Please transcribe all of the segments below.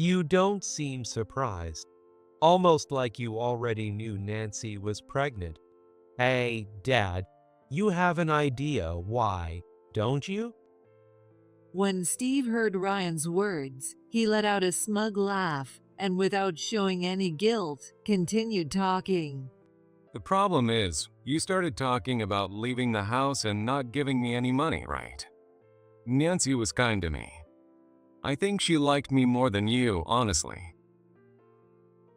You don't seem surprised, almost like you already knew Nancy was pregnant. Hey, Dad, you have an idea why, don't you? When Steve heard Ryan's words, he let out a smug laugh and, without showing any guilt, continued talking. The problem is, you started talking about leaving the house and not giving me any money, right? Nancy was kind to me. I think she liked me more than you, honestly.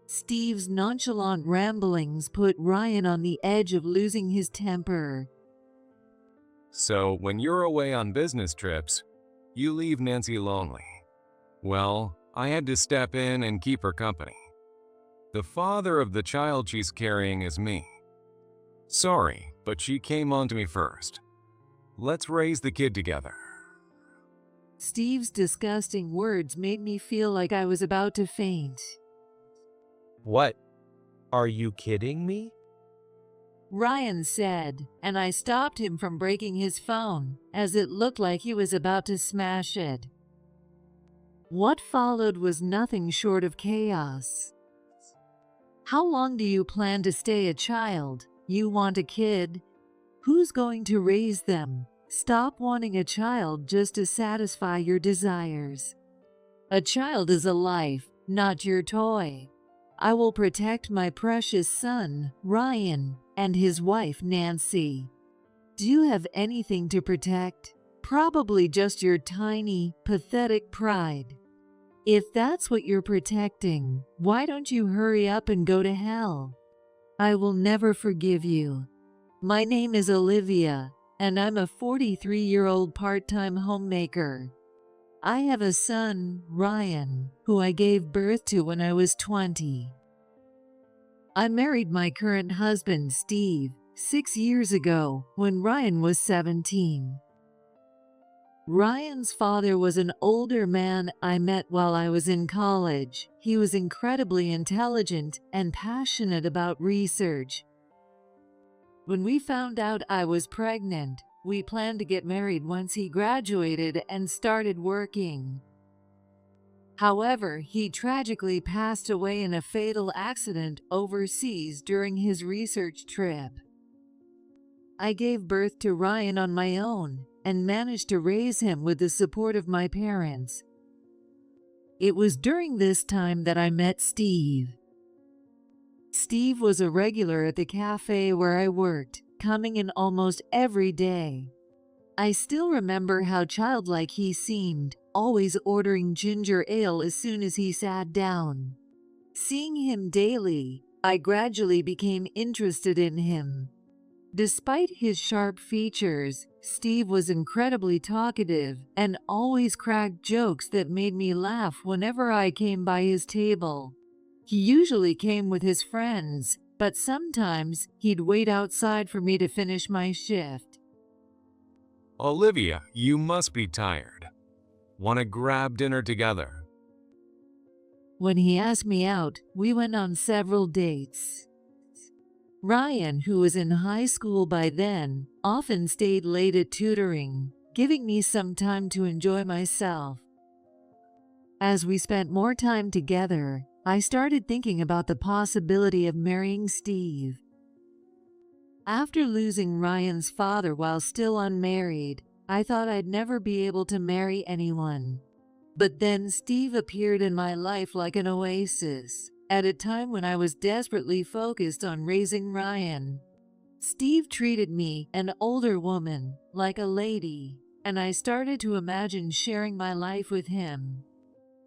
Steve's nonchalant ramblings put Ryan on the edge of losing his temper. So, when you're away on business trips, you leave Nancy lonely. Well, I had to step in and keep her company. The father of the child she's carrying is me. Sorry, but she came on to me first. Let's raise the kid together. Steve's disgusting words made me feel like I was about to faint. What? Are you kidding me? Ryan said, and I stopped him from breaking his phone, as it looked like he was about to smash it. What followed was nothing short of chaos. How long do you plan to stay a child? You want a kid? Who's going to raise them? Stop wanting a child just to satisfy your desires. A child is a life, not your toy. I will protect my precious son, Ryan, and his wife, Nancy. Do you have anything to protect? Probably just your tiny, pathetic pride. If that's what you're protecting, why don't you hurry up and go to hell? I will never forgive you. My name is Olivia, and I'm a 43-year-old part-time homemaker. I have a son, Ryan, who I gave birth to when I was 20. I married my current husband, Steve, 6 years ago when Ryan was 17. Ryan's father was an older man I met while I was in college. He was incredibly intelligent and passionate about research. When we found out I was pregnant, we planned to get married once he graduated and started working. However, he tragically passed away in a fatal accident overseas during his research trip. I gave birth to Ryan on my own and managed to raise him with the support of my parents. It was during this time that I met Steve. Steve was a regular at the cafe where I worked, coming in almost every day. I still remember how childlike he seemed, always ordering ginger ale as soon as he sat down. Seeing him daily, I gradually became interested in him. Despite his sharp features, Steve was incredibly talkative and always cracked jokes that made me laugh whenever I came by his table. He usually came with his friends, but sometimes he'd wait outside for me to finish my shift. Olivia, you must be tired. Want to grab dinner together? When he asked me out, we went on several dates. Ryan, who was in high school by then, often stayed late at tutoring, giving me some time to enjoy myself. As we spent more time together, I started thinking about the possibility of marrying Steve. After losing Ryan's father while still unmarried, I thought I'd never be able to marry anyone. But then Steve appeared in my life like an oasis, at a time when I was desperately focused on raising Ryan. Steve treated me, an older woman, like a lady, and I started to imagine sharing my life with him.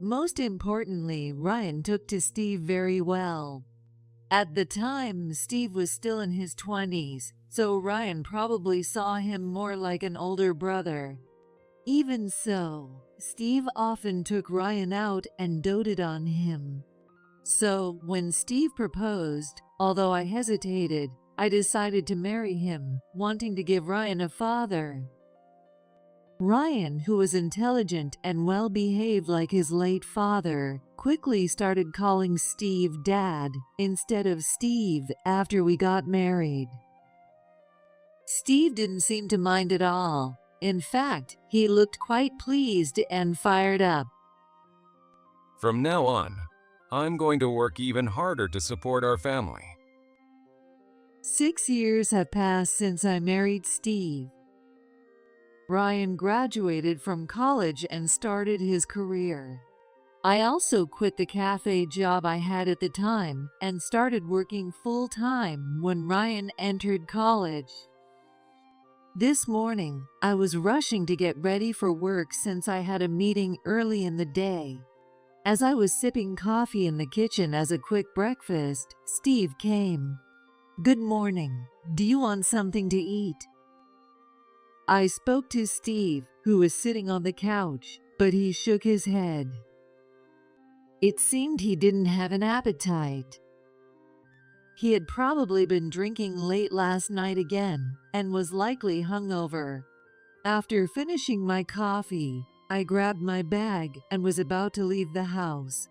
Most importantly, Ryan took to Steve very well. At the time, Steve was still in his 20s, so Ryan probably saw him more like an older brother. Even so, Steve often took Ryan out and doted on him. So, when Steve proposed, although I hesitated, I decided to marry him, wanting to give Ryan a father. Ryan, who was intelligent and well-behaved like his late father, quickly started calling Steve Dad instead of Steve after we got married. Steve didn't seem to mind at all. In fact, he looked quite pleased and fired up. From now on, I'm going to work even harder to support our family. 6 years have passed since I married Steve. Ryan graduated from college and started his career. I also quit the cafe job I had at the time and started working full-time when Ryan entered college. This morning, I was rushing to get ready for work since I had a meeting early in the day. As I was sipping coffee in the kitchen as a quick breakfast, Steve came. "Good morning. Do you want something to eat?" I spoke to Steve, who was sitting on the couch, but he shook his head. It seemed he didn't have an appetite. He had probably been drinking late last night again and was likely hungover. After finishing my coffee, I grabbed my bag and was about to leave the house.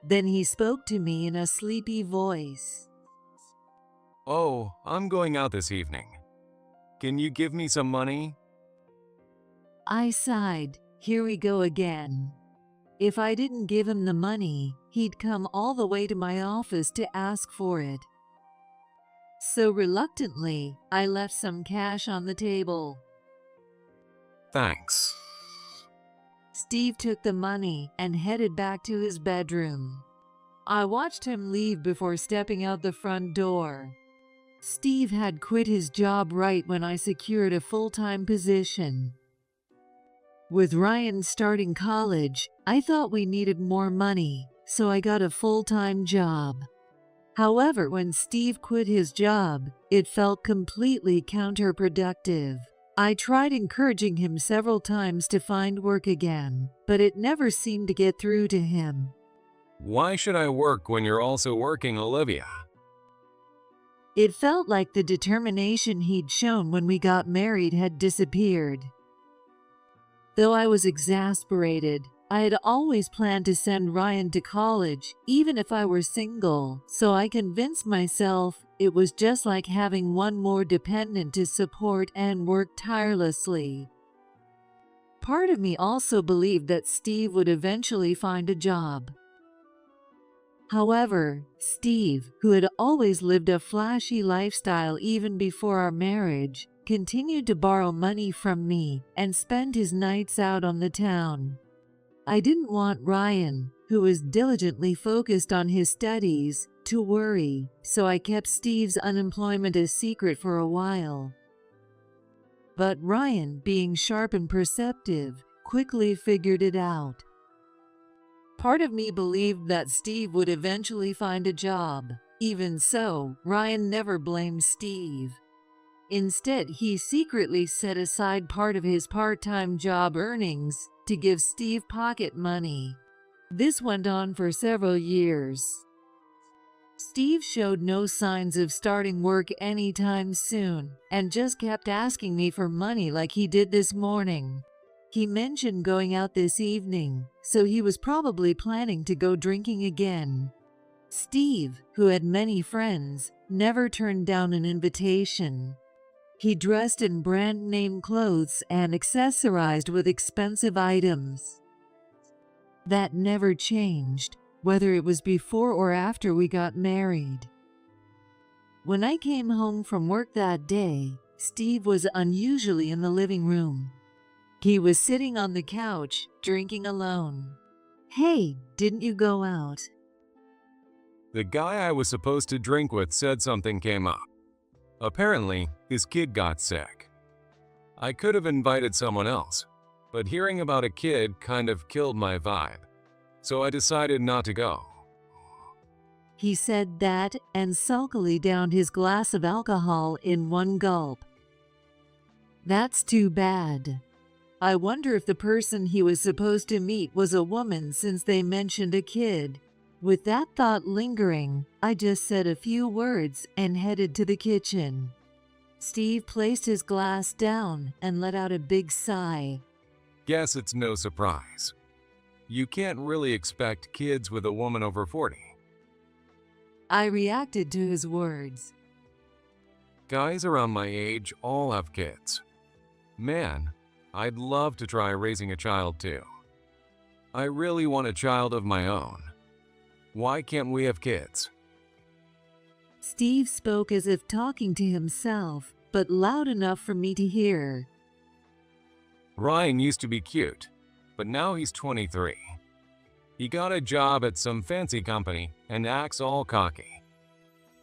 Then he spoke to me in a sleepy voice. Oh, I'm going out this evening. Can you give me some money? I sighed. Here we go again. If I didn't give him the money, he'd come all the way to my office to ask for it. So reluctantly, I left some cash on the table. Thanks. Steve took the money and headed back to his bedroom. I watched him leave before stepping out the front door. Steve had quit his job right when I secured a full-time position. With Ryan starting college, I thought we needed more money, so I got a full-time job. However, when Steve quit his job, it felt completely counterproductive. I tried encouraging him several times to find work again, but it never seemed to get through to him. Why should I work when you're also working, Olivia? It felt like the determination he'd shown when we got married had disappeared. Though I was exasperated, I had always planned to send Ryan to college, even if I were single, so I convinced myself it was just like having one more dependent to support and work tirelessly. Part of me also believed that Steve would eventually find a job. However, Steve, who had always lived a flashy lifestyle even before our marriage, continued to borrow money from me and spend his nights out on the town. I didn't want Ryan, who was diligently focused on his studies, to worry, so I kept Steve's unemployment a secret for a while. But Ryan, being sharp and perceptive, quickly figured it out. Part of me believed that Steve would eventually find a job. Even so, Ryan never blamed Steve. Instead, he secretly set aside part of his part-time job earnings to give Steve pocket money. This went on for several years. Steve showed no signs of starting work anytime soon and just kept asking me for money like he did this morning. He mentioned going out this evening, so he was probably planning to go drinking again. Steve, who had many friends, never turned down an invitation. He dressed in brand-name clothes and accessorized with expensive items. That never changed, whether it was before or after we got married. When I came home from work that day, Steve was unusually in the living room. He was sitting on the couch, drinking alone. "Hey, didn't you go out?" The guy I was supposed to drink with said something came up. Apparently, his kid got sick. I could have invited someone else, but hearing about a kid kind of killed my vibe, so I decided not to go. He said that and sulkily downed his glass of alcohol in one gulp. That's too bad. I wonder if the person he was supposed to meet was a woman since they mentioned a kid. With that thought lingering, I just said a few words and headed to the kitchen. Steve placed his glass down and let out a big sigh. Guess it's no surprise. You can't really expect kids with a woman over 40. I reacted to his words. Guys around my age all have kids. Man, I'd love to try raising a child too. I really want a child of my own. Why can't we have kids? Steve spoke as if talking to himself, but loud enough for me to hear. Ryan used to be cute, but now he's 23. He got a job at some fancy company and acts all cocky.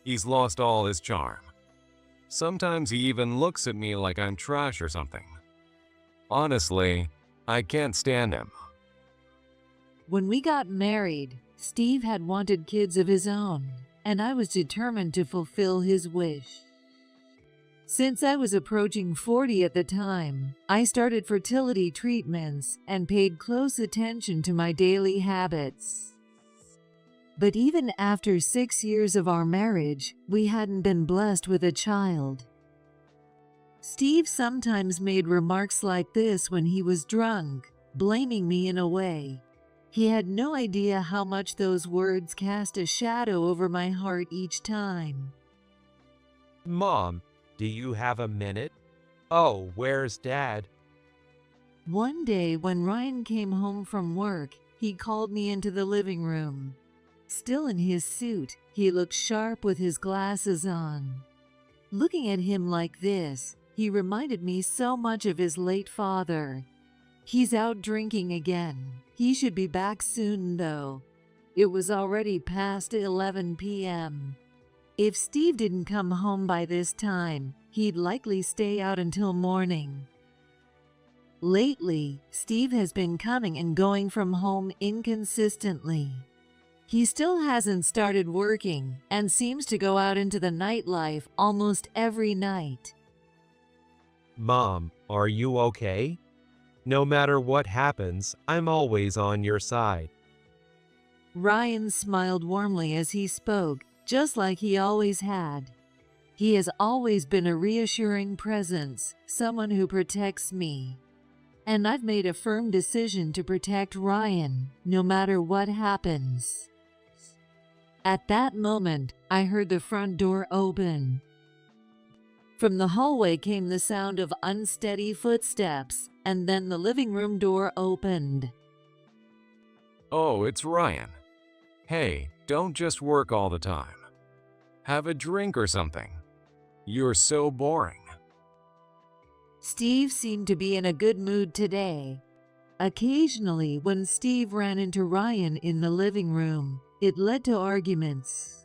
He's lost all his charm. Sometimes he even looks at me like I'm trash or something. Honestly, I can't stand him. When we got married, Steve had wanted kids of his own, and I was determined to fulfill his wish. Since I was approaching 40 at the time, I started fertility treatments and paid close attention to my daily habits. But even after 6 years of our marriage, we hadn't been blessed with a child. Steve sometimes made remarks like this when he was drunk, blaming me in a way. He had no idea how much those words cast a shadow over my heart each time. Mom, do you have a minute? Oh, where's Dad? One day when Ryan came home from work, he called me into the living room. Still in his suit, he looked sharp with his glasses on. Looking at him like this, he reminded me so much of his late father. He's out drinking again. He should be back soon, though. It was already past 11 p.m. If Steve didn't come home by this time, he'd likely stay out until morning. Lately, Steve has been coming and going from home inconsistently. He still hasn't started working and seems to go out into the nightlife almost every night. Mom, are you okay? No matter what happens, I'm always on your side. Ryan smiled warmly as he spoke, just like he always had. He has always been a reassuring presence, someone who protects me. And I've made a firm decision to protect Ryan, no matter what happens. At that moment, I heard the front door open. From the hallway came the sound of unsteady footsteps, and then the living room door opened. Oh, it's Ryan. Hey, don't just work all the time. Have a drink or something. You're so boring. Steve seemed to be in a good mood today. Occasionally, when Steve ran into Ryan in the living room, it led to arguments.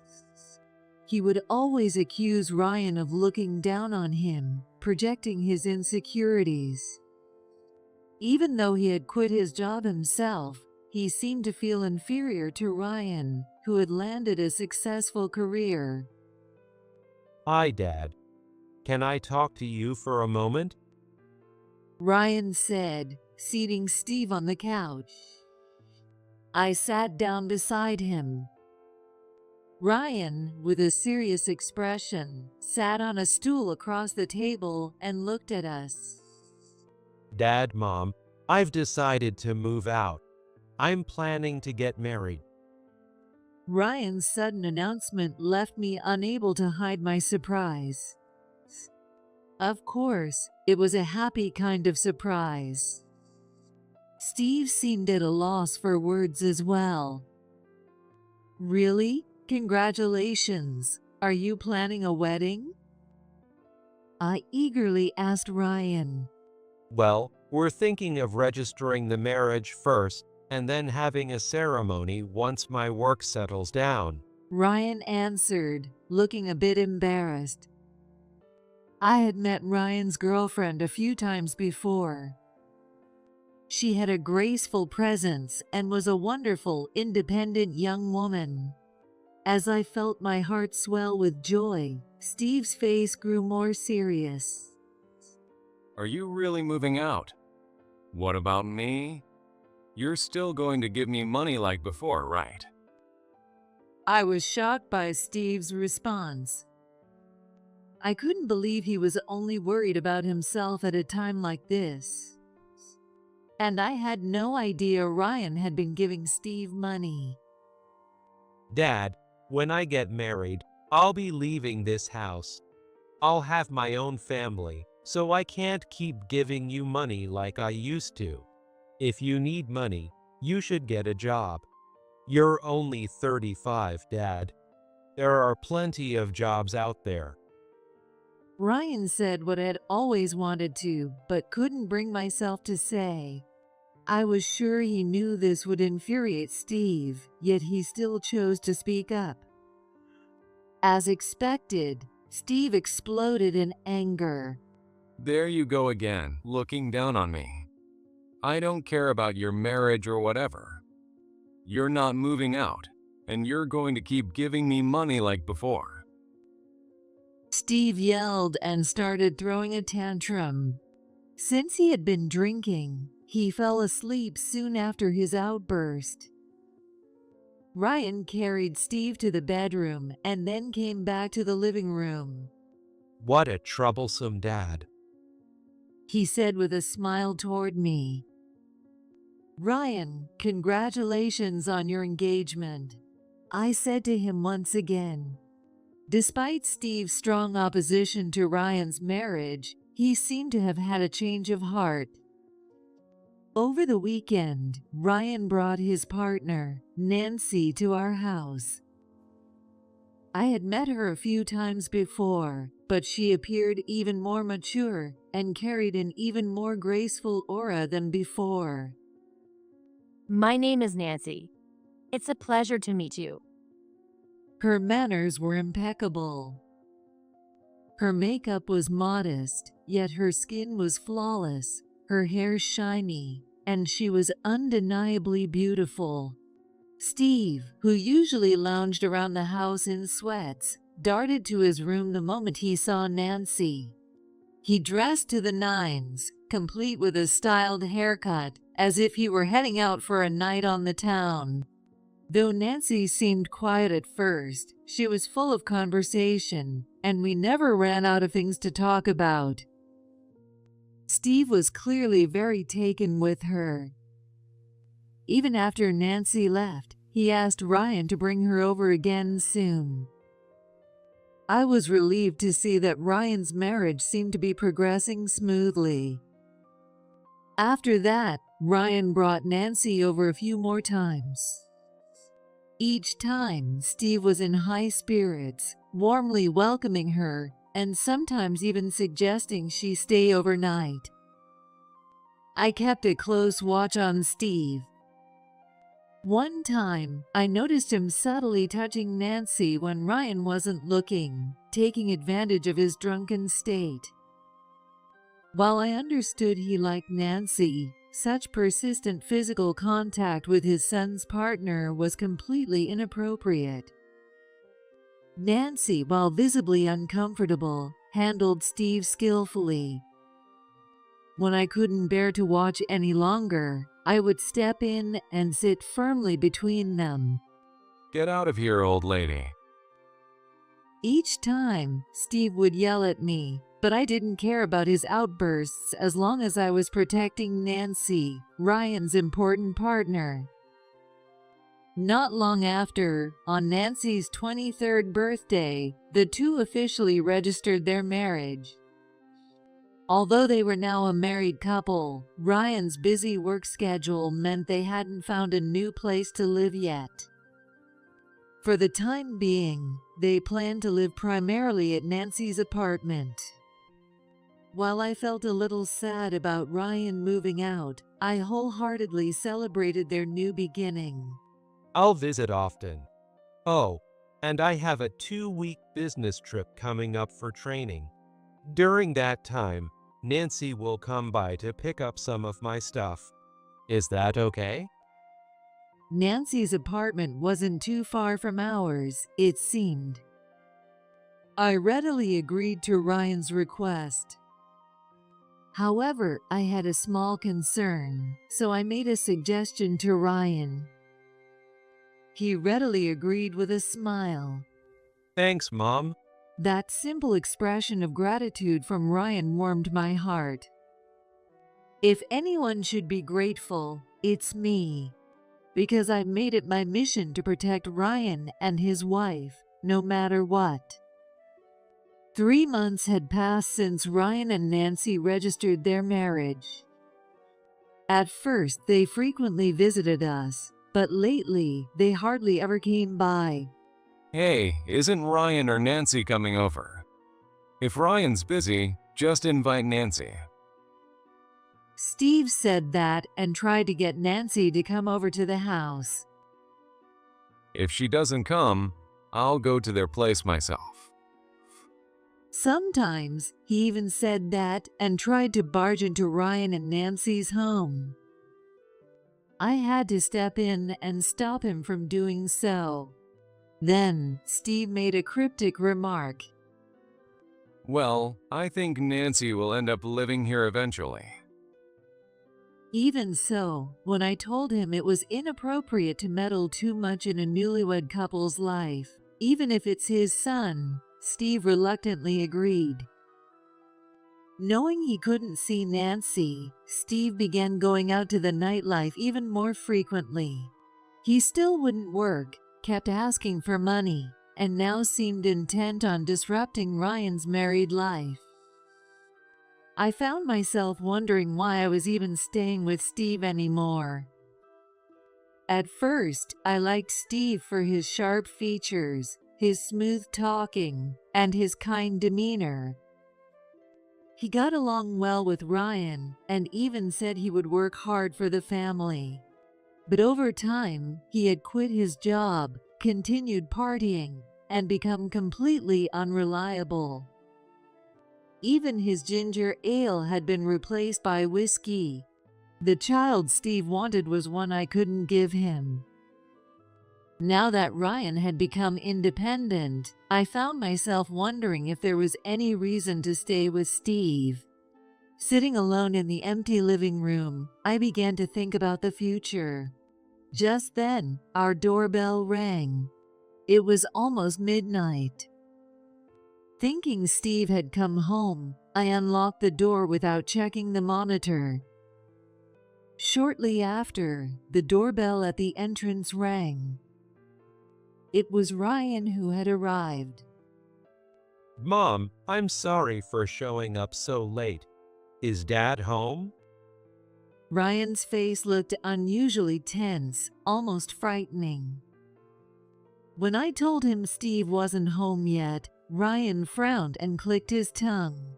He would always accuse Ryan of looking down on him, projecting his insecurities. Even though he had quit his job himself, he seemed to feel inferior to Ryan, who had landed a successful career. Hi, Dad. Can I talk to you for a moment? Ryan said, seating Steve on the couch. I sat down beside him. Ryan, with a serious expression, sat on a stool across the table and looked at us. Dad, Mom, I've decided to move out. I'm planning to get married. Ryan's sudden announcement left me unable to hide my surprise. Of course, it was a happy kind of surprise. Steve seemed at a loss for words as well. Really? Congratulations. Are you planning a wedding? I eagerly asked Ryan. Well, we're thinking of registering the marriage first and then having a ceremony once my work settles down. Ryan answered, looking a bit embarrassed. I had met Ryan's girlfriend a few times before. She had a graceful presence and was a wonderful, independent young woman. As I felt my heart swell with joy, Steve's face grew more serious. Are you really moving out? What about me? You're still going to give me money like before, right? I was shocked by Steve's response. I couldn't believe he was only worried about himself at a time like this. And I had no idea Ryan had been giving Steve money. Dad, when I get married, I'll be leaving this house. I'll have my own family, so I can't keep giving you money like I used to. If you need money, You should get a job. You're only 35, Dad. There are plenty of jobs out there. Ryan said what I'd always wanted to, but couldn't bring myself to say. I was sure he knew this would infuriate Steve, yet he still chose to speak up. As expected, Steve exploded in anger. There you go again, looking down on me. I don't care about your marriage or whatever. You're not moving out, and you're going to keep giving me money like before. Steve yelled and started throwing a tantrum. Since he had been drinking, he fell asleep soon after his outburst. Ryan carried Steve to the bedroom and then came back to the living room. What a troublesome dad. He said with a smile toward me. Ryan, congratulations on your engagement, I said to him once again. Despite Steve's strong opposition to Ryan's marriage, he seemed to have had a change of heart. Over the weekend, Ryan brought his partner, Nancy, to our house. I had met her a few times before, but she appeared even more mature and carried an even more graceful aura than before. My name is Nancy. It's a pleasure to meet you. Her manners were impeccable. Her makeup was modest, yet her skin was flawless, her hair shiny, and she was undeniably beautiful. Steve, who usually lounged around the house in sweats, darted to his room the moment he saw Nancy. He dressed to the nines, complete with a styled haircut, as if he were heading out for a night on the town. Though Nancy seemed quiet at first, she was full of conversation, and we never ran out of things to talk about. Steve was clearly very taken with her. Even after Nancy left, he asked Ryan to bring her over again soon. I was relieved to see that Ryan's marriage seemed to be progressing smoothly. After that, Ryan brought Nancy over a few more times. Each time, Steve was in high spirits, warmly welcoming her, and sometimes even suggesting she stay overnight. I kept a close watch on Steve. One time, I noticed him subtly touching Nancy when Ryan wasn't looking, taking advantage of his drunken state. While I understood he liked Nancy, such persistent physical contact with his son's partner was completely inappropriate. Nancy, while visibly uncomfortable, handled Steve skillfully. When I couldn't bear to watch any longer, I would step in and sit firmly between them. Get out of here, old lady. Each time, Steve would yell at me, but I didn't care about his outbursts as long as I was protecting Nancy, Ryan's important partner. Not long after, on Nancy's 23rd birthday, the two officially registered their marriage. Although they were now a married couple, Ryan's busy work schedule meant they hadn't found a new place to live yet. For the time being, they planned to live primarily at Nancy's apartment. While I felt a little sad about Ryan moving out, I wholeheartedly celebrated their new beginning. I'll visit often. Oh, and I have a 2-week business trip coming up for training. During that time, Nancy will come by to pick up some of my stuff. Is that okay? Nancy's apartment wasn't too far from ours, it seemed. I readily agreed to Ryan's request. However, I had a small concern, so I made a suggestion to Ryan. He readily agreed with a smile. Thanks, Mom. That simple expression of gratitude from Ryan warmed my heart. If anyone should be grateful, it's me, because I've made it my mission to protect Ryan and his wife, no matter what. 3 months had passed since Ryan and Nancy registered their marriage. At first, they frequently visited us, but lately, they hardly ever came by. Hey, isn't Ryan or Nancy coming over? If Ryan's busy, just invite Nancy. Steve said that and tried to get Nancy to come over to the house. If she doesn't come, I'll go to their place myself. Sometimes, he even said that and tried to barge into Ryan and Nancy's home. I had to step in and stop him from doing so. Then, Steve made a cryptic remark. Well, I think Nancy will end up living here eventually. Even so, when I told him it was inappropriate to meddle too much in a newlywed couple's life, even if it's his son, Steve reluctantly agreed. Knowing he couldn't see Nancy, Steve began going out to the nightlife even more frequently. He still wouldn't work, kept asking for money, and now seemed intent on disrupting Ryan's married life. I found myself wondering why I was even staying with Steve anymore. At first, I liked Steve for his sharp features, his smooth talking, and his kind demeanor. He got along well with Ryan and even said he would work hard for the family. But over time, he had quit his job, continued partying, and become completely unreliable. Even his ginger ale had been replaced by whiskey. The child Steve wanted was one I couldn't give him. Now that Ryan had become independent, I found myself wondering if there was any reason to stay with Steve. Sitting alone in the empty living room, I began to think about the future. Just then, our doorbell rang. It was almost midnight. Thinking Steve had come home, I unlocked the door without checking the monitor. Shortly after, the doorbell at the entrance rang. It was Ryan who had arrived. Mom, I'm sorry for showing up so late. Is Dad home? Ryan's face looked unusually tense, almost frightening. When I told him Steve wasn't home yet, Ryan frowned and clicked his tongue.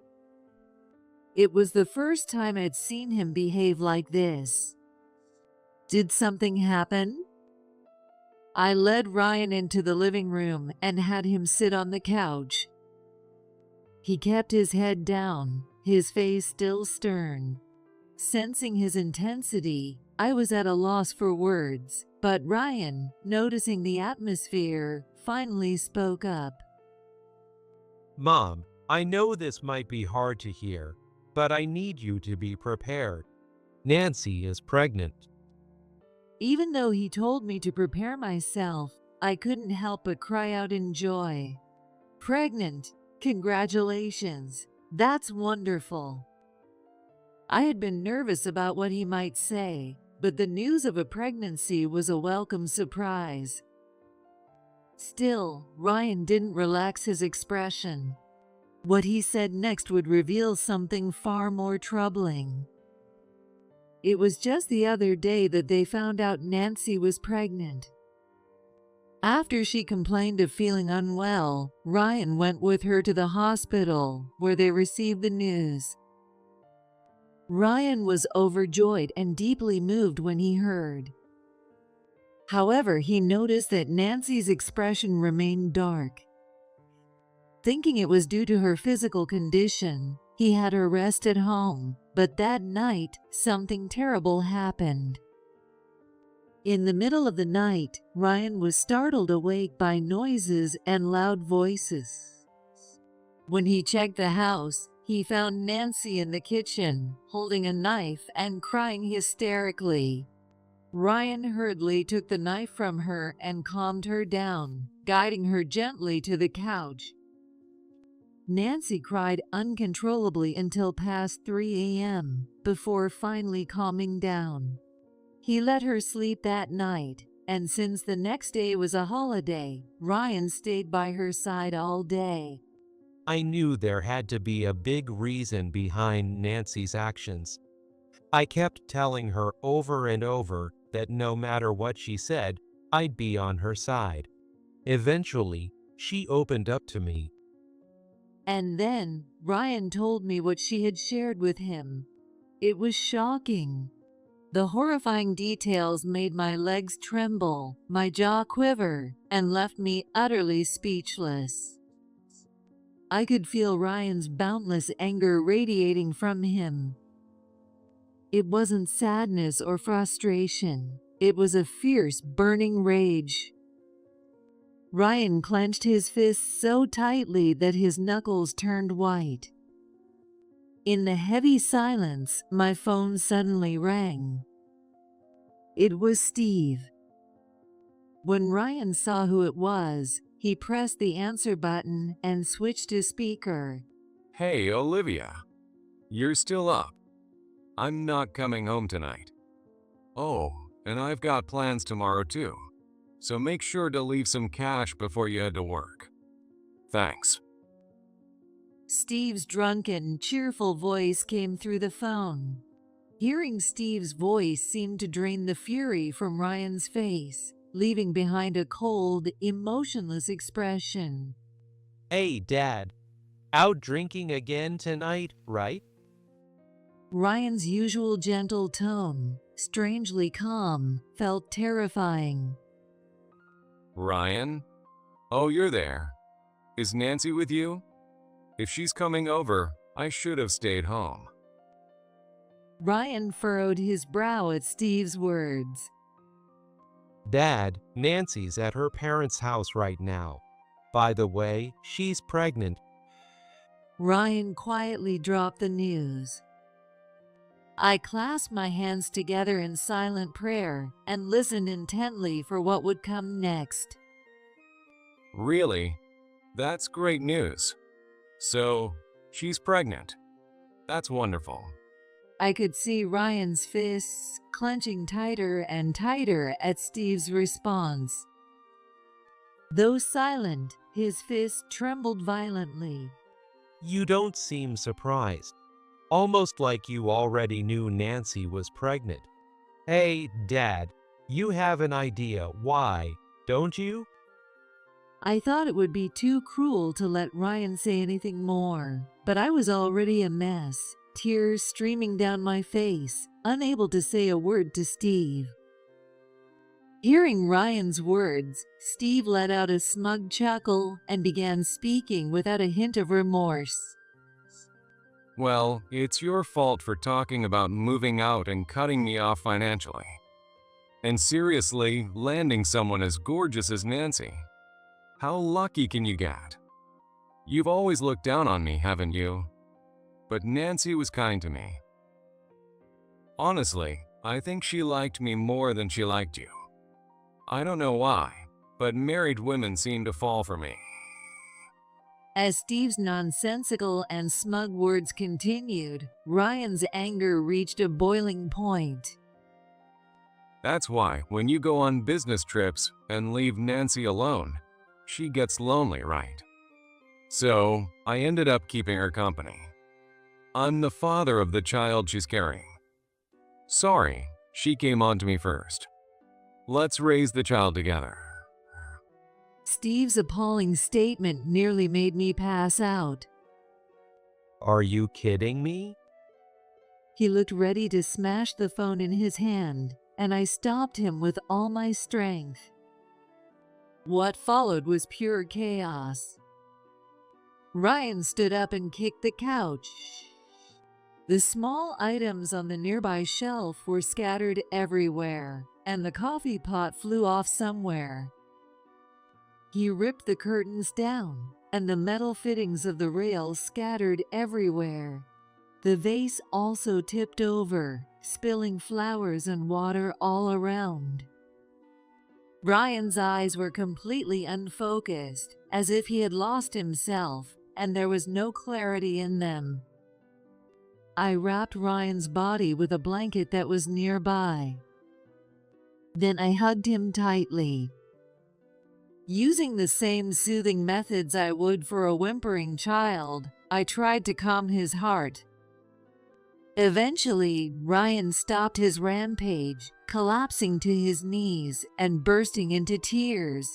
It was the first time I'd seen him behave like this. Did something happen? I led Ryan into the living room and had him sit on the couch. He kept his head down, his face still stern. Sensing his intensity, I was at a loss for words, but Ryan, noticing the atmosphere, finally spoke up. Mom, I know this might be hard to hear, but I need you to be prepared. Nancy is pregnant. Even though he told me to prepare myself, I couldn't help but cry out in joy. Pregnant! Congratulations! That's wonderful! I had been nervous about what he might say, but the news of a pregnancy was a welcome surprise. Still, Ryan didn't relax his expression. What he said next would reveal something far more troubling. It was just the other day that they found out Nancy was pregnant. After she complained of feeling unwell, Ryan went with her to the hospital, where they received the news. Ryan was overjoyed and deeply moved when he heard. However, he noticed that Nancy's expression remained dark. Thinking it was due to her physical condition, he had her rest at home, but that night, something terrible happened. In the middle of the night, Ryan was startled awake by noises and loud voices. When he checked the house, he found Nancy in the kitchen, holding a knife and crying hysterically. Ryan hurriedly took the knife from her and calmed her down, guiding her gently to the couch. Nancy cried uncontrollably until past 3 a.m., before finally calming down. He let her sleep that night, and since the next day was a holiday, Ryan stayed by her side all day. I knew there had to be a big reason behind Nancy's actions. I kept telling her over and over that no matter what she said, I'd be on her side. Eventually, she opened up to me. And then Ryan told me what she had shared with him. It was shocking. The horrifying details made my legs tremble, my jaw quiver, and left me utterly speechless. I could feel Ryan's boundless anger radiating from him. It wasn't sadness or frustration. It was a fierce, burning rage. Ryan clenched his fists so tightly that his knuckles turned white. In the heavy silence, my phone suddenly rang. It was Steve. When Ryan saw who it was, he pressed the answer button and switched to speaker. Hey, Olivia. You're still up. I'm not coming home tonight. Oh, and I've got plans tomorrow too. So make sure to leave some cash before you head to work. Thanks. Steve's drunken, cheerful voice came through the phone. Hearing Steve's voice seemed to drain the fury from Ryan's face, leaving behind a cold, emotionless expression. Hey, Dad. Out drinking again tonight, right? Ryan's usual gentle tone, strangely calm, felt terrifying. Ryan? Oh, you're there. Is Nancy with you? If she's coming over, I should have stayed home. Ryan furrowed his brow at Steve's words. Dad, Nancy's at her parents' house right now. By the way, she's pregnant. Ryan quietly dropped the news. I clasped my hands together in silent prayer and listened intently for what would come next. Really? That's great news. So, she's pregnant. That's wonderful. I could see Ryan's fists clenching tighter and tighter at Steve's response. Though silent, his fists trembled violently. You don't seem surprised. Almost like you already knew Nancy was pregnant. Hey, Dad, you have an idea why, don't you? I thought it would be too cruel to let Ryan say anything more, but I was already a mess, tears streaming down my face, unable to say a word to Steve. Hearing Ryan's words, Steve let out a smug chuckle and began speaking without a hint of remorse. Well, it's your fault for talking about moving out and cutting me off financially. And seriously, landing someone as gorgeous as Nancy. How lucky can you get? You've always looked down on me, haven't you? But Nancy was kind to me. Honestly, I think she liked me more than she liked you. I don't know why, but married women seem to fall for me. As Steve's nonsensical and smug words continued, Ryan's anger reached a boiling point. That's why when you go on business trips and leave Nancy alone, she gets lonely, right? So, I ended up keeping her company. I'm the father of the child she's carrying. Sorry, she came on to me first. Let's raise the child together. Steve's appalling statement nearly made me pass out. Are you kidding me? He looked ready to smash the phone in his hand, and I stopped him with all my strength. What followed was pure chaos. Ryan stood up and kicked the couch. The small items on the nearby shelf were scattered everywhere, and the coffee pot flew off somewhere. He ripped the curtains down, and the metal fittings of the rails scattered everywhere. The vase also tipped over, spilling flowers and water all around. Ryan's eyes were completely unfocused, as if he had lost himself, and there was no clarity in them. I wrapped Ryan's body with a blanket that was nearby. Then I hugged him tightly. Using the same soothing methods I would for a whimpering child, I tried to calm his heart. Eventually, Ryan stopped his rampage, collapsing to his knees and bursting into tears.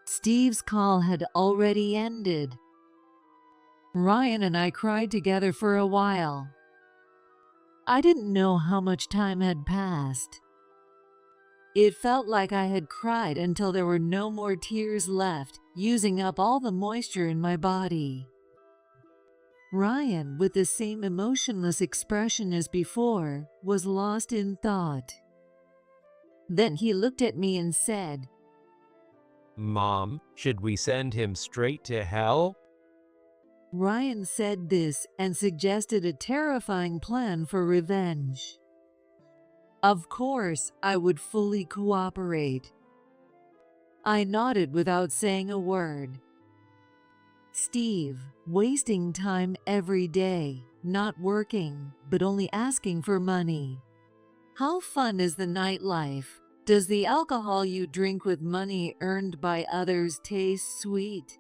Steve's call had already ended. Ryan and I cried together for a while. I didn't know how much time had passed. It felt like I had cried until there were no more tears left, using up all the moisture in my body. Ryan, with the same emotionless expression as before, was lost in thought. Then he looked at me and said, "Mom, should we send him straight to hell?" Ryan said this and suggested a terrifying plan for revenge. Of course, I would fully cooperate. I nodded without saying a word. Steve, wasting time every day, not working, but only asking for money. How fun is the nightlife? Does the alcohol you drink with money earned by others taste sweet?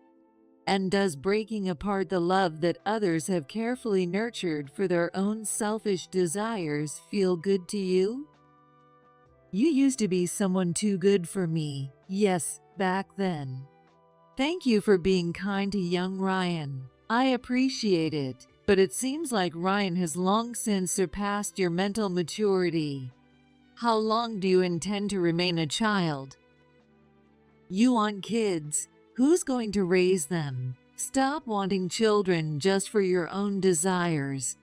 And does breaking apart the love that others have carefully nurtured for their own selfish desires feel good to you? You used to be someone too good for me, yes, back then. Thank you for being kind to young Ryan. I appreciate it, but it seems like Ryan has long since surpassed your mental maturity. How long do you intend to remain a child? You want kids. Who's going to raise them? Stop wanting children just for your own desires.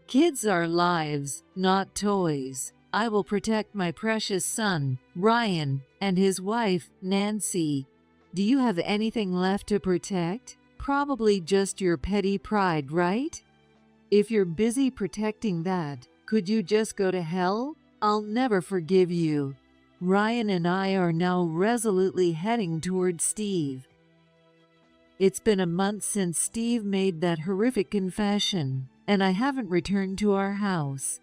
Kids are lives, not toys. I will protect my precious son, Ryan, and his wife, Nancy. Do you have anything left to protect? Probably just your petty pride, right? If you're busy protecting that, could you just go to hell? I'll never forgive you. Ryan and I are now resolutely heading toward Steve. It's been a month since Steve made that horrific confession, and I haven't returned to our house.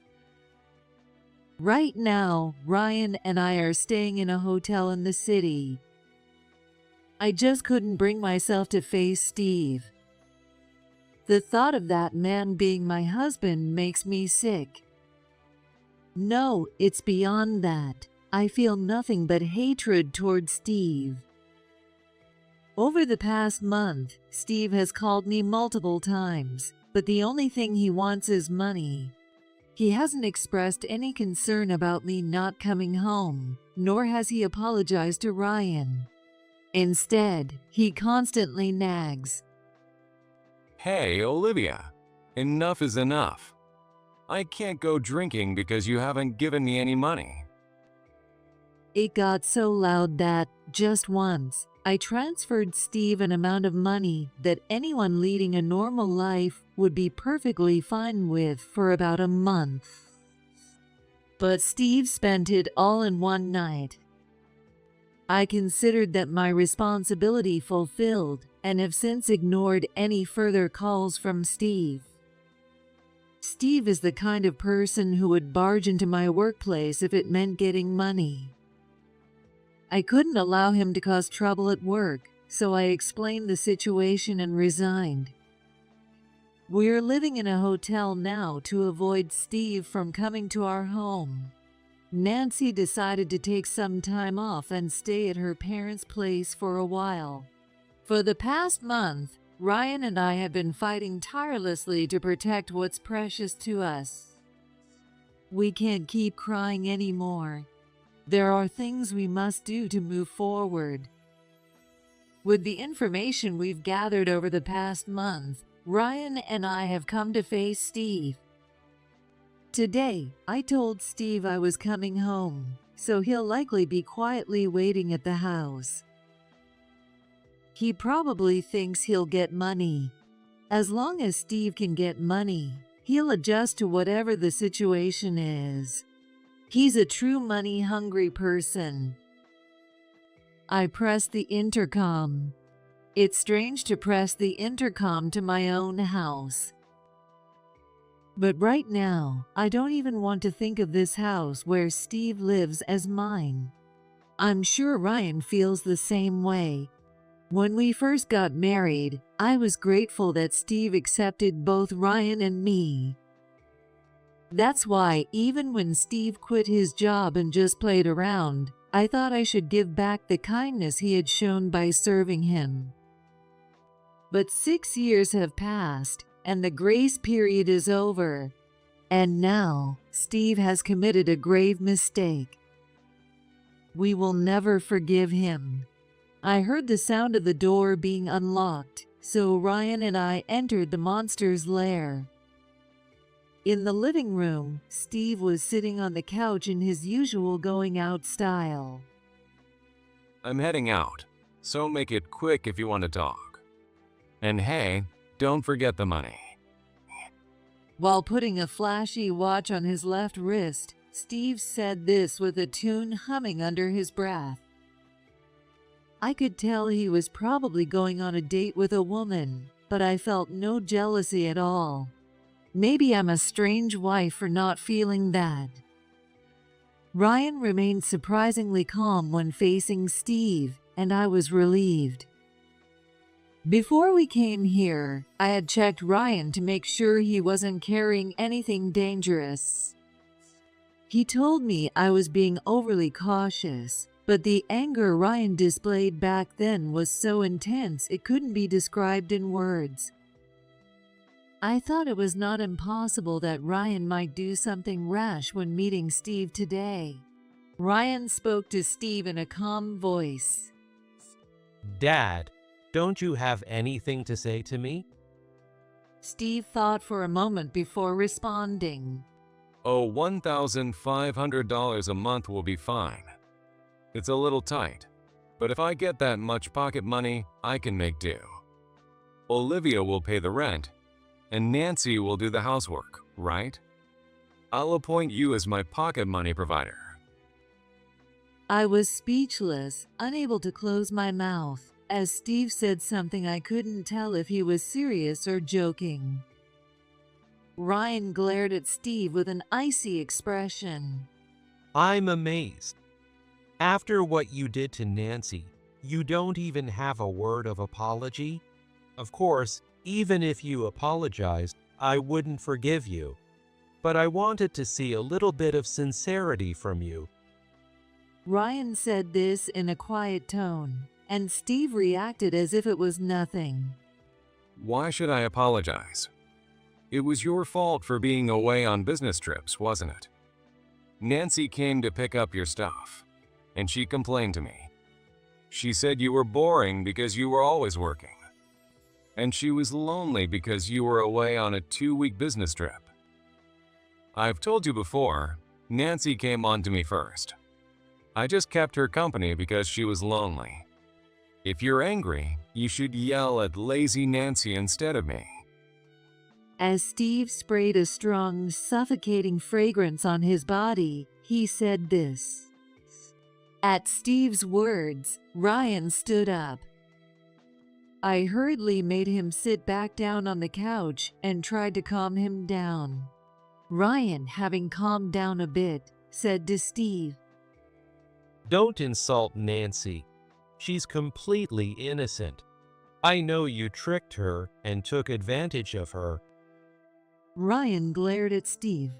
Right now, Ryan and I are staying in a hotel in the city. I just couldn't bring myself to face Steve. The thought of that man being my husband makes me sick. No, it's beyond that. I feel nothing but hatred toward Steve. Over the past month, Steve has called me multiple times, but the only thing he wants is money. He hasn't expressed any concern about me not coming home, nor has he apologized to Ryan. Instead, he constantly nags. Hey, Olivia, enough is enough. I can't go drinking because you haven't given me any money. It got so loud that, just once, I transferred Steve an amount of money that anyone leading a normal life would be perfectly fine with for about a month. But Steve spent it all in one night. I considered that my responsibility fulfilled and have since ignored any further calls from Steve. Steve is the kind of person who would barge into my workplace if it meant getting money. I couldn't allow him to cause trouble at work, so I explained the situation and resigned. We're living in a hotel now to avoid Steve from coming to our home. Nancy decided to take some time off and stay at her parents' place for a while. For the past month, Ryan and I have been fighting tirelessly to protect what's precious to us. We can't keep crying anymore. There are things we must do to move forward. With the information we've gathered over the past month, Ryan and I have come to face Steve. Today, I told Steve I was coming home, so he'll likely be quietly waiting at the house. He probably thinks he'll get money. As long as Steve can get money, he'll adjust to whatever the situation is. He's a true money-hungry person. I pressed the intercom. It's strange to press the intercom to my own house. But right now, I don't even want to think of this house where Steve lives as mine. I'm sure Ryan feels the same way. When we first got married, I was grateful that Steve accepted both Ryan and me. That's why, even when Steve quit his job and just played around, I thought I should give back the kindness he had shown by serving him. But 6 years have passed, and the grace period is over. And now, Steve has committed a grave mistake. We will never forgive him. I heard the sound of the door being unlocked, so Ryan and I entered the monster's lair. In the living room, Steve was sitting on the couch in his usual going out style. I'm heading out, so make it quick if you want to talk. And hey, don't forget the money. While putting a flashy watch on his left wrist, Steve said this with a tune humming under his breath. I could tell he was probably going on a date with a woman, but I felt no jealousy at all. Maybe I'm a strange wife for not feeling that. Ryan remained surprisingly calm when facing Steve, and I was relieved. Before we came here, I had checked Ryan to make sure he wasn't carrying anything dangerous. He told me I was being overly cautious, but the anger Ryan displayed back then was so intense it couldn't be described in words. I thought it was not impossible that Ryan might do something rash when meeting Steve today. Ryan spoke to Steve in a calm voice. Dad, don't you have anything to say to me? Steve thought for a moment before responding. Oh, $1,500 a month will be fine. It's a little tight, but if I get that much pocket money, I can make do. Olivia will pay the rent, and Nancy will do the housework, right? I'll appoint you as my pocket money provider. I was speechless, unable to close my mouth, as Steve said something I couldn't tell if he was serious or joking. Ryan glared at Steve with an icy expression. I'm amazed. After what you did to Nancy, you don't even have a word of apology? Of course, even if you apologized, I wouldn't forgive you. But I wanted to see a little bit of sincerity from you. Ryan said this in a quiet tone, and Steve reacted as if it was nothing. Why should I apologize? It was your fault for being away on business trips, wasn't it? Nancy came to pick up your stuff, and she complained to me. She said you were boring because you were always working. And she was lonely because you were away on a 2-week business trip. I've told you before, Nancy came on to me first. I just kept her company because she was lonely. If you're angry, you should yell at lazy Nancy instead of me. As Steve sprayed a strong, suffocating fragrance on his body, he said this. At Steve's words, Ryan stood up. I hurriedly made him sit back down on the couch and tried to calm him down. Ryan, having calmed down a bit, said to Steve, Don't insult Nancy. She's completely innocent. I know you tricked her and took advantage of her. Ryan glared at Steve.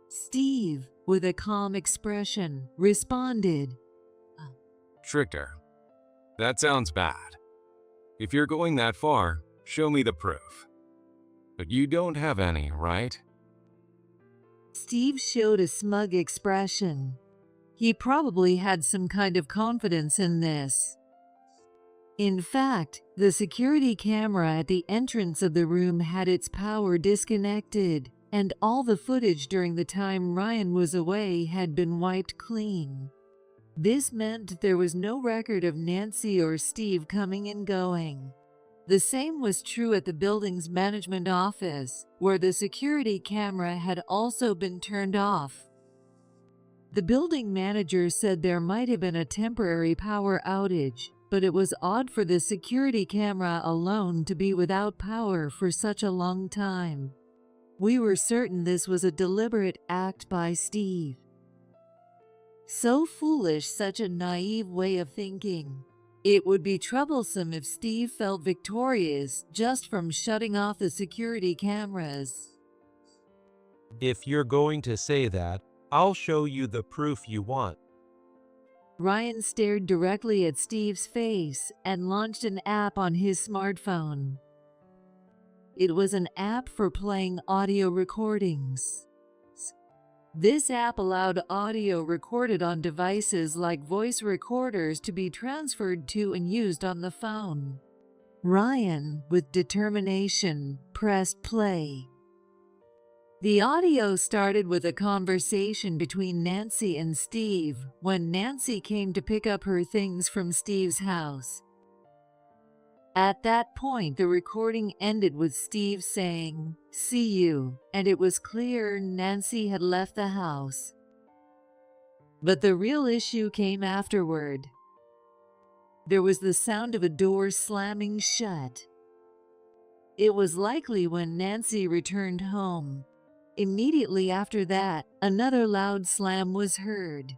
Steve, with a calm expression, responded, Tricked her. That sounds bad. If you're going that far, show me the proof. But you don't have any, right? Steve showed a smug expression. He probably had some kind of confidence in this. In fact, the security camera at the entrance of the room had its power disconnected, and all the footage during the time Ryan was away had been wiped clean. This meant there was no record of Nancy or Steve coming and going. The same was true at the building's management office, where the security camera had also been turned off. The building manager said there might have been a temporary power outage, but it was odd for the security camera alone to be without power for such a long time. We were certain this was a deliberate act by Steve. So foolish, such a naive way of thinking. It would be troublesome if Steve felt victorious just from shutting off the security cameras. If you're going to say that, I'll show you the proof you want. Ryan stared directly at Steve's face and launched an app on his smartphone. It was an app for playing audio recordings. This app allowed audio recorded on devices like voice recorders to be transferred to and used on the phone. Ryan, with determination, pressed play. The audio started with a conversation between Nancy and Steve when Nancy came to pick up her things from Steve's house. At that point, the recording ended with Steve saying, "See you," and it was clear Nancy had left the house. But the real issue came afterward. There was the sound of a door slamming shut. It was likely when Nancy returned home. Immediately after that, another loud slam was heard.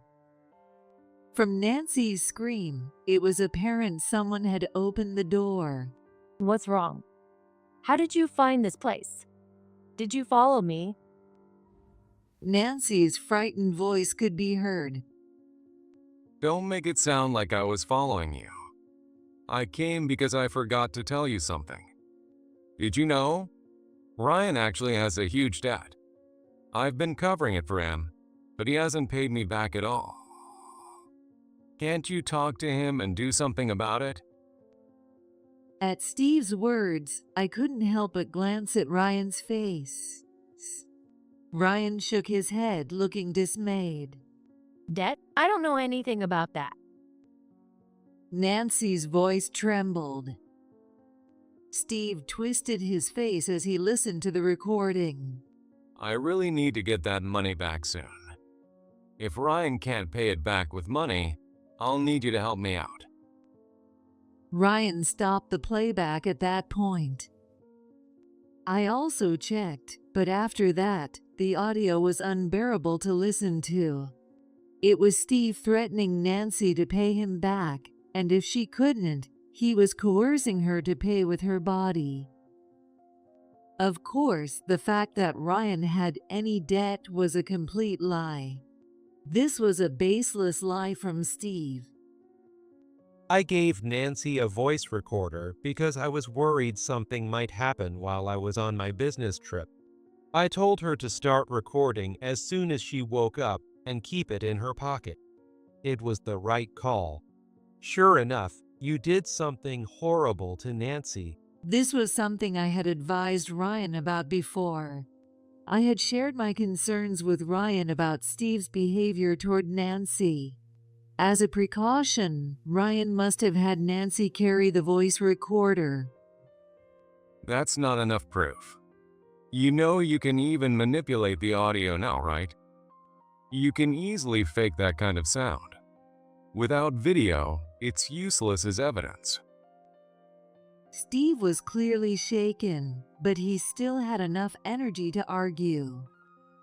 From Nancy's scream, it was apparent someone had opened the door. What's wrong? How did you find this place? Did you follow me? Nancy's frightened voice could be heard. Don't make it sound like I was following you. I came because I forgot to tell you something. Did you know? Ryan actually has a huge debt. I've been covering it for him, but he hasn't paid me back at all. Can't you talk to him and do something about it? At Steve's words, I couldn't help but glance at Ryan's face. Ryan shook his head, looking dismayed. Debt? I don't know anything about that. Nancy's voice trembled. Steve twisted his face as he listened to the recording. I really need to get that money back soon. If Ryan can't pay it back with money, I'll need you to help me out. Ryan stopped the playback at that point. I also checked, but after that, the audio was unbearable to listen to. It was Steve threatening Nancy to pay him back, and if she couldn't, he was coercing her to pay with her body. Of course, the fact that Ryan had any debt was a complete lie. This was a baseless lie from Steve. I gave Nancy a voice recorder because I was worried something might happen while I was on my business trip. I told her to start recording as soon as she woke up and keep it in her pocket. It was the right call. Sure enough, you did something horrible to Nancy. This was something I had advised Ryan about before. I had shared my concerns with Ryan about Steve's behavior toward Nancy. As a precaution, Ryan must have had Nancy carry the voice recorder. That's not enough proof. You know you can even manipulate the audio now, right? You can easily fake that kind of sound. Without video, it's useless as evidence. Steve was clearly shaken, but he still had enough energy to argue.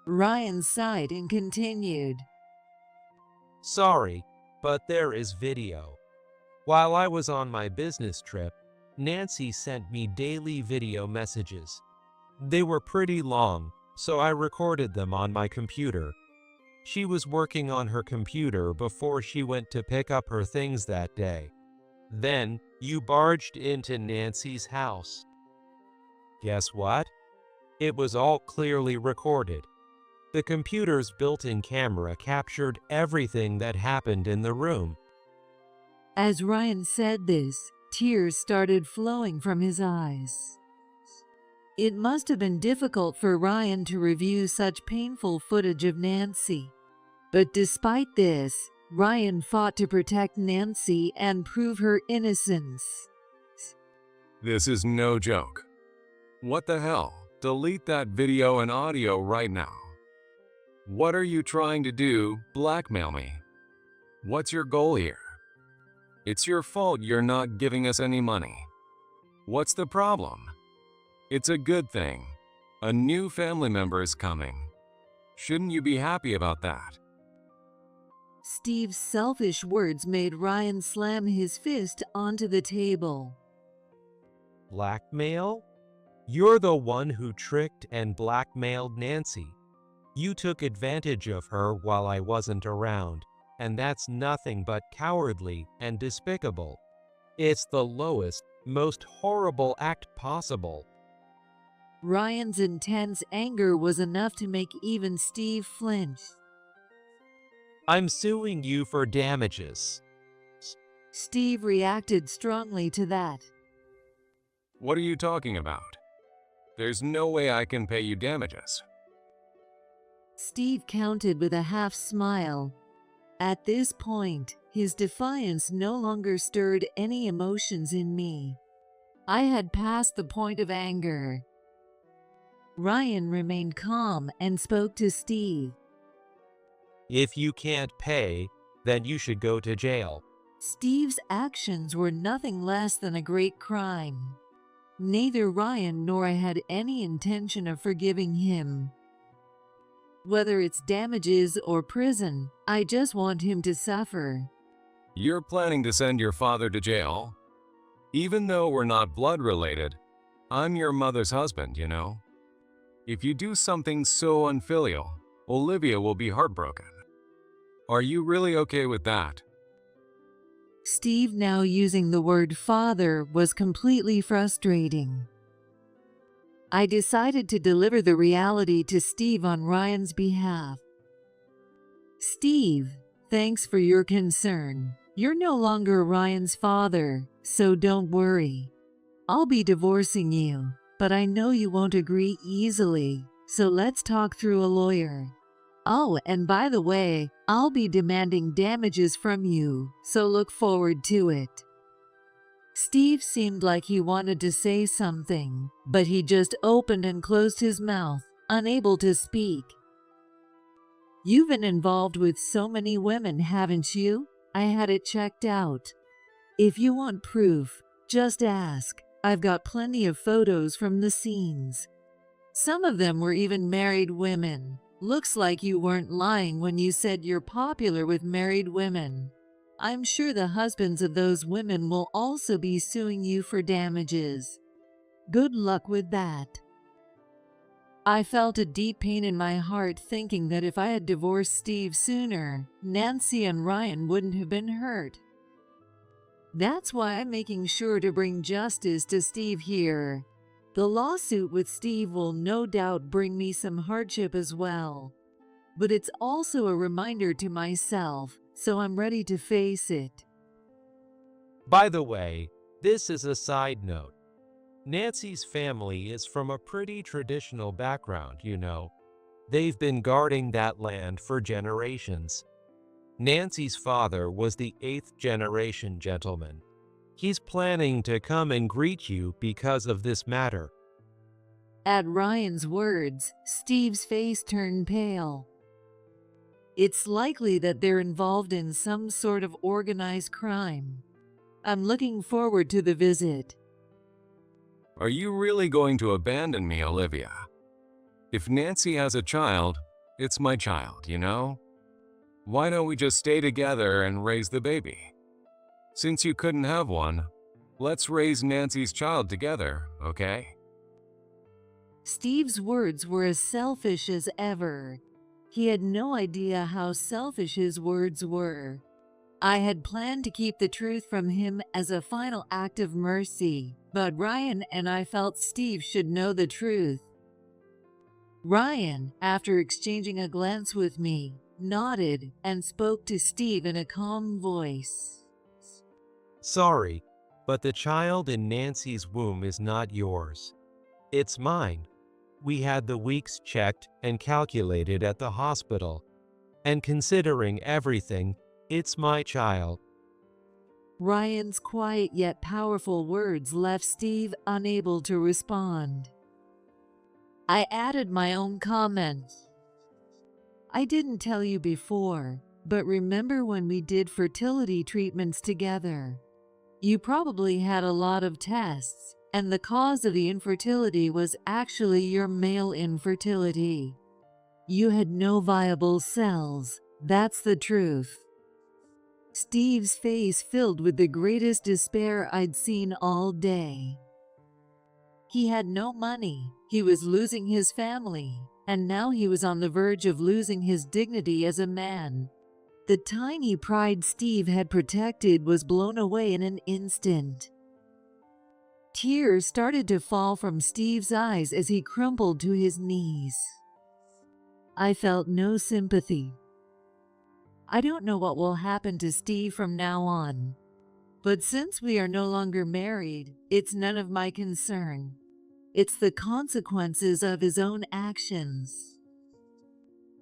Ryan sighed and continued. Sorry, but there is video. While I was on my business trip, Nancy sent me daily video messages. They were pretty long, so I recorded them on my computer. She was working on her computer before she went to pick up her things that day. Then, you barged into Nancy's house. Guess what? It was all clearly recorded. The computer's built-in camera captured everything that happened in the room. As Ryan said this, tears started flowing from his eyes. It must have been difficult for Ryan to review such painful footage of Nancy. But despite this, Ryan fought to protect Nancy and prove her innocence. This is no joke. What the hell? Delete that video and audio right now. What are you trying to do? Blackmail me? What's your goal here? It's your fault you're not giving us any money. What's the problem? It's a good thing. A new family member is coming. Shouldn't you be happy about that? Steve's selfish words made Ryan slam his fist onto the table. Blackmail? You're the one who tricked and blackmailed Nancy. You took advantage of her while I wasn't around, and that's nothing but cowardly and despicable. It's the lowest, most horrible act possible. Ryan's intense anger was enough to make even Steve flinch. I'm suing you for damages. Steve reacted strongly to that. What are you talking about? There's no way I can pay you damages. Steve countered with a half smile. At this point, his defiance no longer stirred any emotions in me. I had passed the point of anger. Ryan remained calm and spoke to Steve. If you can't pay, then you should go to jail. Steve's actions were nothing less than a great crime. Neither Ryan nor I had any intention of forgiving him. Whether it's damages or prison, I just want him to suffer. You're planning to send your father to jail? Even though we're not blood related, I'm your mother's husband, you know? If you do something so unfilial, Olivia will be heartbroken. Are you really okay with that? Steve, now using the word father, was completely frustrating. I decided to deliver the reality to Steve on Ryan's behalf. Steve, thanks for your concern. You're no longer Ryan's father, so don't worry. I'll be divorcing you, but I know you won't agree easily, so let's talk through a lawyer. Oh, and by the way, I'll be demanding damages from you, so look forward to it. Steve seemed like he wanted to say something, but he just opened and closed his mouth, unable to speak. You've been involved with so many women, haven't you? I had it checked out. If you want proof, just ask. I've got plenty of photos from the scenes. Some of them were even married women. Looks like you weren't lying when you said you're popular with married women. I'm sure the husbands of those women will also be suing you for damages. Good luck with that. I felt a deep pain in my heart thinking that if I had divorced Steve sooner, Nancy and Ryan wouldn't have been hurt. That's why I'm making sure to bring justice to Steve here. The lawsuit with Steve will no doubt bring me some hardship as well. But it's also a reminder to myself, so I'm ready to face it. By the way, this is a side note. Nancy's family is from a pretty traditional background, you know. They've been guarding that land for generations. Nancy's father was the 8th generation gentleman. He's planning to come and greet you because of this matter. At Ryan's words, Steve's face turned pale. It's likely that they're involved in some sort of organized crime. I'm looking forward to the visit. Are you really going to abandon me, Olivia? If Nancy has a child, it's my child, you know? Why don't we just stay together and raise the baby? Since you couldn't have one, let's raise Nancy's child together, okay? Steve's words were as selfish as ever. He had no idea how selfish his words were. I had planned to keep the truth from him as a final act of mercy, but Ryan and I felt Steve should know the truth. Ryan, after exchanging a glance with me, nodded and spoke to Steve in a calm voice. Sorry, but the child in Nancy's womb is not yours. It's mine. We had the weeks checked and calculated at the hospital. And considering everything, it's my child. Ryan's quiet yet powerful words left Steve unable to respond. I added my own comments. I didn't tell you before, but remember when we did fertility treatments together? You probably had a lot of tests, and the cause of the infertility was actually your male infertility. You had no viable cells, that's the truth. Steve's face filled with the greatest despair I'd seen all day. He had no money, he was losing his family, and now he was on the verge of losing his dignity as a man. The tiny pride Steve had protected was blown away in an instant. Tears started to fall from Steve's eyes as he crumpled to his knees. I felt no sympathy. I don't know what will happen to Steve from now on, but since we are no longer married, it's none of my concern. It's the consequences of his own actions.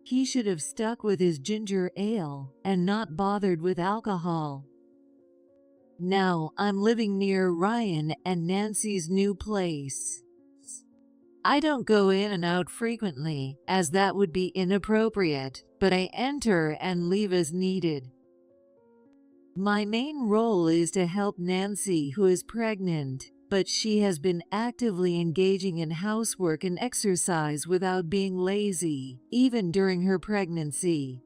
He should have stuck with his ginger ale and not bothered with alcohol. Now I'm living near Ryan and Nancy's new place. I don't go in and out frequently, as that would be inappropriate, but I enter and leave as needed. My main role is to help Nancy, who is pregnant, but she has been actively engaging in housework and exercise without being lazy, even during her pregnancy.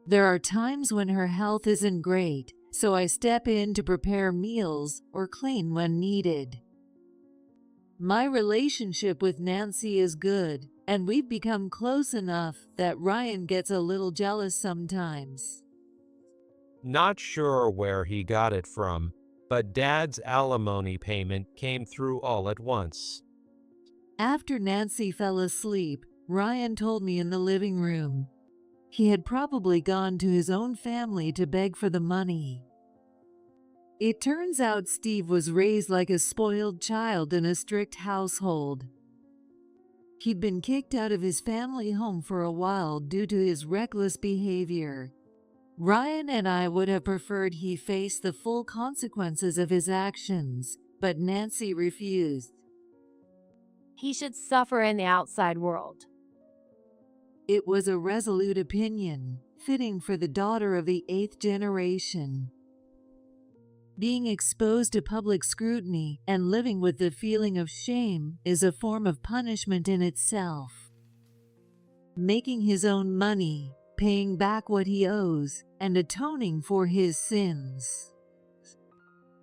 There are times when her health isn't great, so I step in to prepare meals or clean when needed. My relationship with Nancy is good, and we've become close enough that Ryan gets a little jealous sometimes. Not sure where he got it from, but Dad's alimony payment came through all at once. After Nancy fell asleep, Ryan told me in the living room. He had probably gone to his own family to beg for the money. It turns out Steve was raised like a spoiled child in a strict household. He'd been kicked out of his family home for a while due to his reckless behavior. Ryan and I would have preferred he face the full consequences of his actions, but Nancy refused. He should suffer in the outside world. It was a resolute opinion, fitting for the daughter of the 8th generation. Being exposed to public scrutiny and living with the feeling of shame is a form of punishment in itself. Making his own money, paying back what he owes, and atoning for his sins.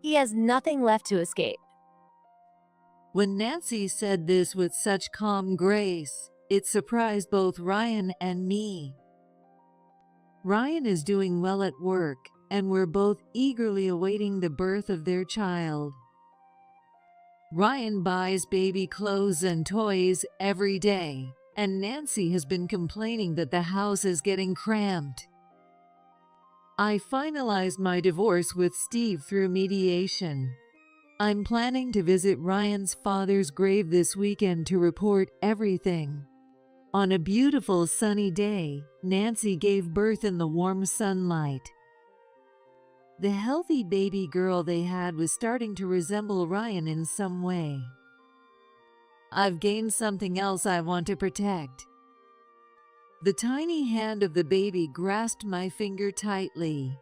He has nothing left to escape. When Nancy said this with such calm grace, it surprised both Ryan and me. Ryan is doing well at work, and we're both eagerly awaiting the birth of their child. Ryan buys baby clothes and toys every day, and Nancy has been complaining that the house is getting cramped. I finalized my divorce with Steve through mediation. I'm planning to visit Ryan's father's grave this weekend to report everything. On a beautiful sunny day, Nancy gave birth in the warm sunlight. The healthy baby girl they had was starting to resemble Ryan in some way. I've gained something else I want to protect. The tiny hand of the baby grasped my finger tightly.